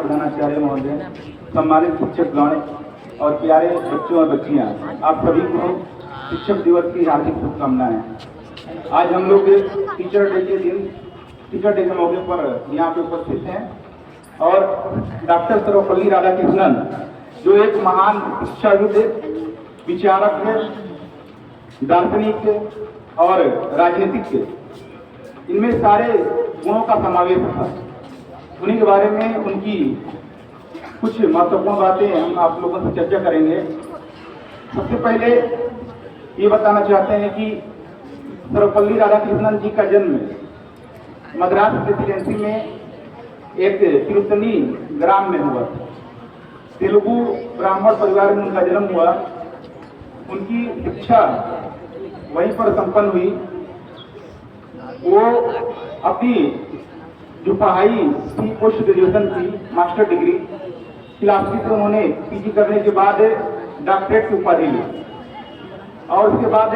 प्रधानाचार्य महोदय, सम्मानित शिक्षकगण और प्यारे बच्चों और बच्चियां, आप सभी को शिक्षक दिवस की हार्दिक शुभकामनाएं। आज हम लोग टीचर डे के दिन, टीचर डे के मौके पर यहाँ पे उपस्थित हैं और डॉक्टर सर्वपल्ली राधाकृष्णन, जो एक महान शिक्षाविद, विचारक, दार्शनिक और राजनीतिक, इनमें सारे गुणों का समावेश था। उन्हीं के बारे में उनकी कुछ महत्वपूर्ण बातें हम आप लोगों से चर्चा करेंगे। सबसे पहले ये बताना चाहते हैं कि सर्वपल्ली राधाकृष्णन जी का जन्म मद्रास प्रेसिडेंसी में एक तिरुतनी ग्राम में हुआ। तेलुगु ब्राह्मण परिवार में उनका जन्म हुआ। उनकी शिक्षा वहीं पर संपन्न हुई। वो अपनी जो पढ़ाई थी, पोस्ट ग्रेजुएशन की, मास्टर डिग्री फिलॉसफी से उन्होंने पीजी करने के बाद डॉक्टरेट की उपाधि ली और उसके बाद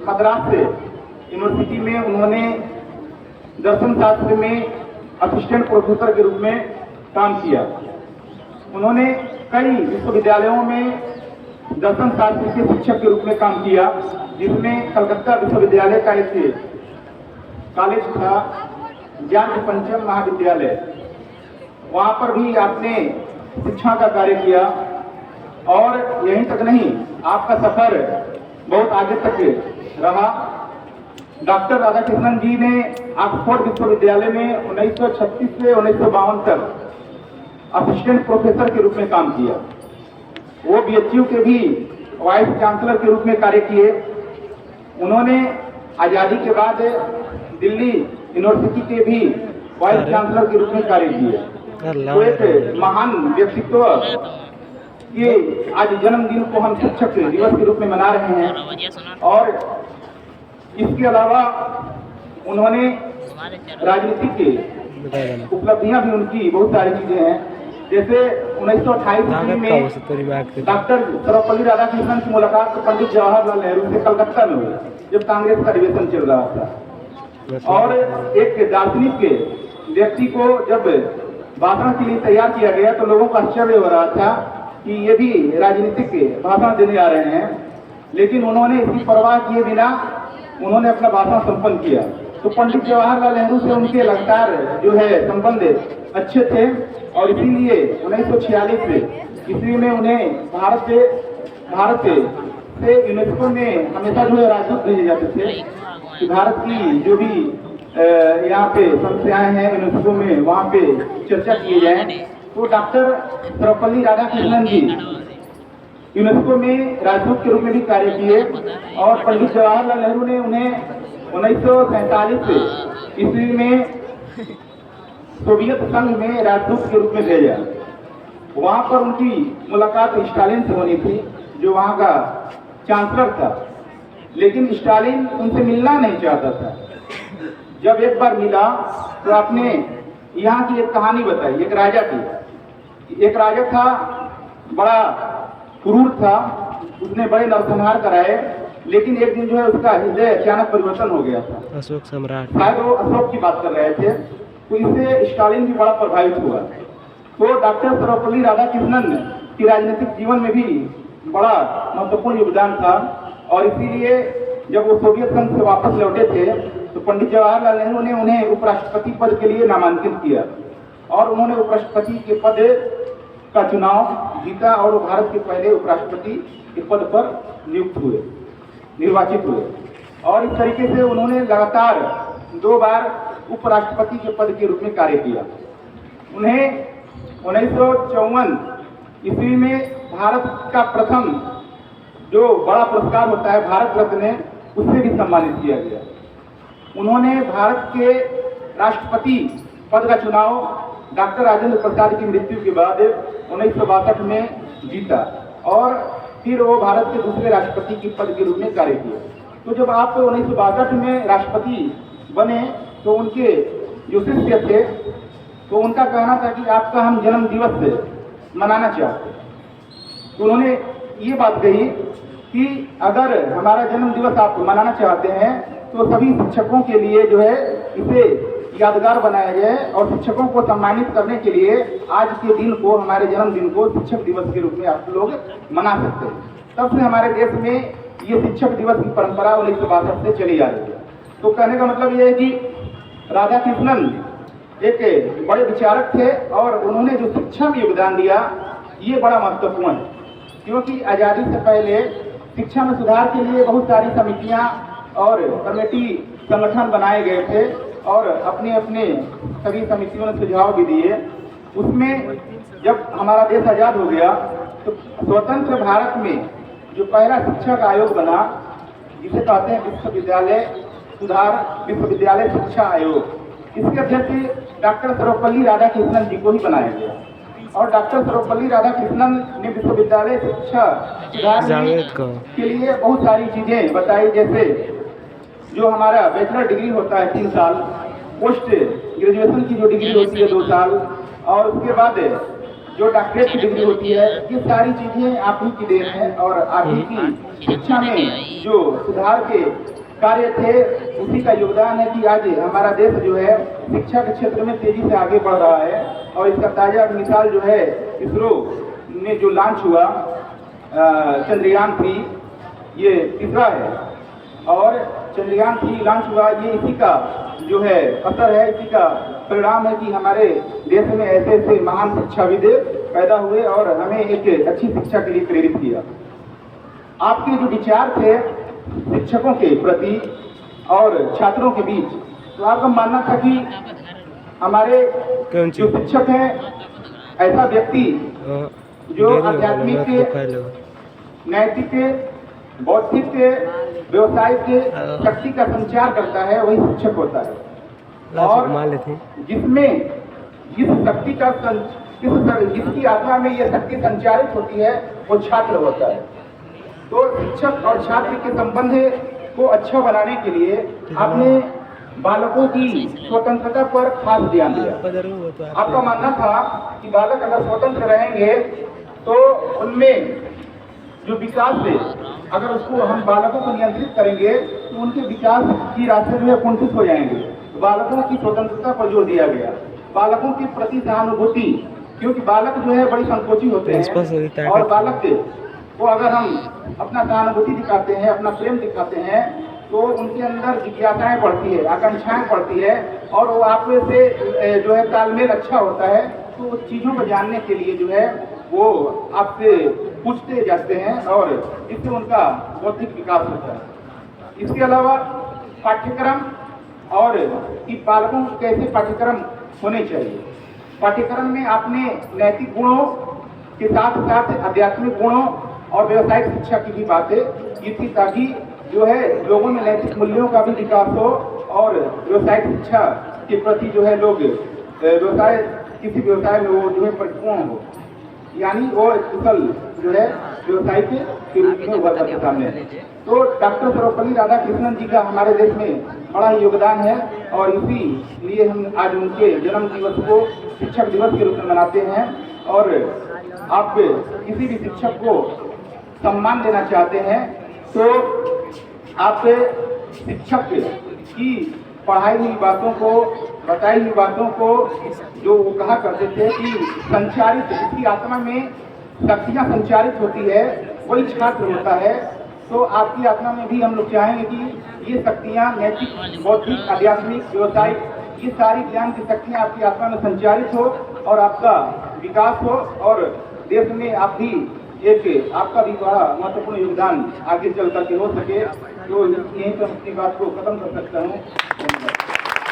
मद्रास यूनिवर्सिटी में उन्होंने दर्शन शास्त्र में असिस्टेंट प्रोफेसर के रूप में काम किया। उन्होंने कई विश्वविद्यालयों में दर्शन शास्त्र के शिक्षक के रूप में काम किया, जिसमें कलकत्ता विश्वविद्यालय का एक कॉलेज था, ज्ञान पंचम महाविद्यालय, वहां पर भी आपने शिक्षा का कार्य किया। और यहीं तक नहीं, आपका सफर बहुत आगे तक रहा। डॉक्टर राधाकृष्णन जी ने ऑक्सफोर्ड विश्वविद्यालय में 1936 से 1952 तक असिस्टेंट प्रोफेसर के रूप में काम किया। वो बीएचयू के भी वाइस चांसलर के रूप में कार्य किए। उन्होंने आजादी के बाद दिल्ली यूनिवर्सिटी के भी वाइस चांसलर के रूप में कार्य किए। तो एक महान व्यक्तित्व ये आज जन्मदिन को हम शिक्षक दिवस के रूप में मना रहे हैं। और इसके अलावा उन्होंने राजनीतिक उपलब्धियां भी उनकी बहुत सारी चीजें हैं। जैसे 1928 में डॉक्टर सर्वपल्ली राधाकृष्णन की मुलाकात पंडित जवाहरलाल नेहरू से कलकत्ता में हुई, जब कांग्रेस का अधिवेशन चल रहा था। और एक दार्शनिक व्यक्ति को जब भाषण के लिए तैयार किया गया तो लोगों का आश्चर्य हो रहा था कि ये भी राजनीतिक भाषण देने आ रहे हैं, लेकिन उन्होंने इसकी परवाह किए बिना उन्होंने अपना भाषण संपन्न किया। तो पंडित जवाहरलाल नेहरू से उनके लगातार जो है संबंध अच्छे थे और इसीलिए 1946 ईस्वी में उन्हें भारत से यूनेस्को में हमेशा जो है राजदूत भेजे जाते थे कि भारत की जो भी यहाँ पे समस्याएं हैं यूनेस्को में, वहाँ पे चर्चा किए जाए। तो डॉक्टर सर्वपल्ली राधाकृष्णन जी यूनेस्को में राजदूत के रूप में भी कार्य किए और पंडित जवाहरलाल नेहरू ने उन्हें 1947 ईस्वी में सोवियत संघ में राजदूत के रूप में भेजा। वहां पर उनकी मुलाकात स्टालिन से होनी थी, जो वहां का चांसलर था, लेकिन स्टालिन उनसे मिलना नहीं चाहता था। जब एक बार मिला तो आपने यहाँ की एक कहानी बताई, एक राजा की। एक राजा था, बड़ा क्रूर था, उसने बड़े नरसंहार कराए, लेकिन एक दिन जो है उसका हृदय अचानक परिवर्तन हो गया था। अशोक सम्राट, शायद वो अशोक की बात कर रहे थे। तो इससे स्टालिन भी बड़ा प्रभावित हुआ। तो डॉक्टर सर्वपल्ली राधाकृष्णन की राजनीतिक जीवन में भी बड़ा महत्वपूर्ण योगदान था और इसीलिए जब वो सोवियत संघ से वापस लौटे थे तो पंडित जवाहरलाल नेहरू ने उन्हें उपराष्ट्रपति पद के लिए नामांकित किया और उन्होंने उपराष्ट्रपति के पद का चुनाव जीता और वो भारत के पहले उपराष्ट्रपति के पद पर निर्वाचित हुए। और इस तरीके से उन्होंने लगातार 2 बार उपराष्ट्रपति के पद के रूप में कार्य किया। उन्हें 1954 ईस्वी में भारत का प्रथम जो बड़ा पुरस्कार होता है भारत रत्न, उससे भी सम्मानित किया गया। उन्होंने भारत के राष्ट्रपति पद का चुनाव डॉक्टर राजेंद्र प्रसाद की मृत्यु के बाद 1962 में जीता और फिर वो भारत के दूसरे राष्ट्रपति के पद के रूप में कार्य किया। तो जब आप 1962 में राष्ट्रपति बने तो उनके जो शिष्य थे तो उनका कहना था कि आपका हम जन्म दिवस मनाना चाहते हैं। तो उन्होंने ये बात कही कि अगर हमारा जन्म दिवस आप मनाना चाहते हैं तो सभी शिक्षकों के लिए जो है इसे यादगार बनाया जाए और शिक्षकों को सम्मानित करने के लिए आज के दिन को, हमारे जन्मदिन को शिक्षक दिवस के रूप में आप लोग मना सकते हैं। तब से हमारे देश में ये शिक्षक दिवस की परंपरा 1962 से चली आ रही है। तो कहने का मतलब ये है कि राधा कृष्णन एक बड़े विचारक थे और उन्होंने जो शिक्षा में योगदान दिया ये बड़ा महत्वपूर्ण है, क्योंकि आज़ादी से पहले शिक्षा में सुधार के लिए बहुत सारी समितियां और कमेटी संगठन बनाए गए थे और अपने अपने सभी समितियों ने सुझाव भी दिए। उसमें जब हमारा देश आज़ाद हो गया तो स्वतंत्र भारत में जो पहला शिक्षक आयोग बना, जिसे कहते हैं विश्वविद्यालय सुधार विश्वविद्यालय शिक्षा आयोग, इसके अध्यक्ष डॉक्टर सर्वपल्ली राधाकृष्णन जी को ही बनाया गया। और डॉक्टर सर्वपल्ली राधाकृष्णन ने विश्वविद्यालय शिक्षा सुधार के लिए बहुत सारी चीजें बताई, जैसे जो हमारा बैचलर डिग्री होता है 3 साल, पोस्ट ग्रेजुएशन की जो डिग्री होती है 2 साल, और उसके बाद जो डॉक्टरेट की डिग्री होती है, ये सारी चीजें आप ही की देन है। और आप ही की शिक्षा में जो सुधार के कार्य थे उसी का योगदान है कि आज हमारा देश जो है शिक्षा के क्षेत्र में तेजी से आगे बढ़ रहा है। और इसका ताजा मिसाल जो है इसरो ने जो लॉन्च हुआ चंद्रयान 3, ये तीसरा है और चंद्रयान 3 लॉन्च हुआ, ये इसी का जो है असर है, इसी का परिणाम है कि हमारे देश में ऐसे ऐसे महान शिक्षाविद पैदा हुए और हमें एक अच्छी शिक्षा के लिए प्रेरित किया। आपके जो विचार थे शिक्षकों के प्रति और छात्रों के बीच, तो आपका मानना था कि हमारे जो शिक्षक हैं ऐसा व्यक्ति जो आध्यात्मिक, नैतिक, बौद्धिक, व्यवसायिक शक्ति का संचार करता है वही शिक्षक होता है। और जिसमें जिस शक्ति का जिसकी आत्मा में ये शक्ति संचारित होती है वो छात्र होता है। तो शिक्षक और छात्र के संबंध को अच्छा बनाने के लिए आपने बालकों की स्वतंत्रता पर खास ध्यान दिया। आपका मानना था कि बालक अगर स्वतंत्र रहेंगे तो उनमें जो विकास है, अगर उसको हम बालकों को नियंत्रित करेंगे तो उनके विकास की रास्ते में कुंठित हो जाएंगे। तो बालकों की स्वतंत्रता पर जोर दिया गया, बालकों के प्रति सहानुभूति, क्योंकि बालक जो है बड़ी संकोची होते हैं और बालक को अगर हम अपना सहानुभूति दिखाते हैं, अपना प्रेम दिखाते हैं तो उनके अंदर जिज्ञासाएं बढ़ती है, आकांक्षाएं बढ़ती है और वो आप से जो है तालमेल अच्छा होता है। तो चीज़ों को जानने के लिए जो है वो आपसे पूछते जाते हैं और इससे उनका बौद्धिक विकास होता है। इसके अलावा पाठ्यक्रम और कि बालकों को कैसे पाठ्यक्रम होने चाहिए। पाठ्यक्रम में आपने नैतिक गुणों के साथ साथ आध्यात्मिक गुणों और व्यवसायिक शिक्षा की भी बातें की थी, ताकि जो है लोगों में नैतिक मूल्यों का भी विकास हो और व्यवसायिक शिक्षा के प्रति जो है लोग व्यवसाय, किसी व्यवसाय में वो जो है परिपूर्ण हो, यानी वो कुशल जो है व्यवसायिक के रूप में उभर कर सामने। तो डॉक्टर सर्वपल्ली राधाकृष्णन जी का हमारे देश में बड़ा ही योगदान है और इसी लिए हम आज उनके जन्म दिवस को शिक्षक दिवस के रूप में मनाते हैं। और आप किसी भी शिक्षक को सम्मान देना चाहते हैं तो आप शिक्षक की पढ़ाई हुई बातों को, बताई हुई बातों को, जो वो कहा करते थे कि संचारित, जिसकी आत्मा में शक्तियाँ संचारित होती है वही छात्र होता है। तो आपकी आत्मा में भी हम लोग चाहेंगे कि ये शक्तियाँ नैतिक, बौद्धिक, आध्यात्मिक, व्यवसायिक, ये सारी ज्ञान की शक्तियाँ आपकी आत्मा में संचारित हो और आपका विकास हो और देश में आप भी एक आपका भी बड़ा महत्वपूर्ण योगदान आगे चल करके हो सके। तो यहीं पर अपनी बात को खत्म कर सकता हूँ।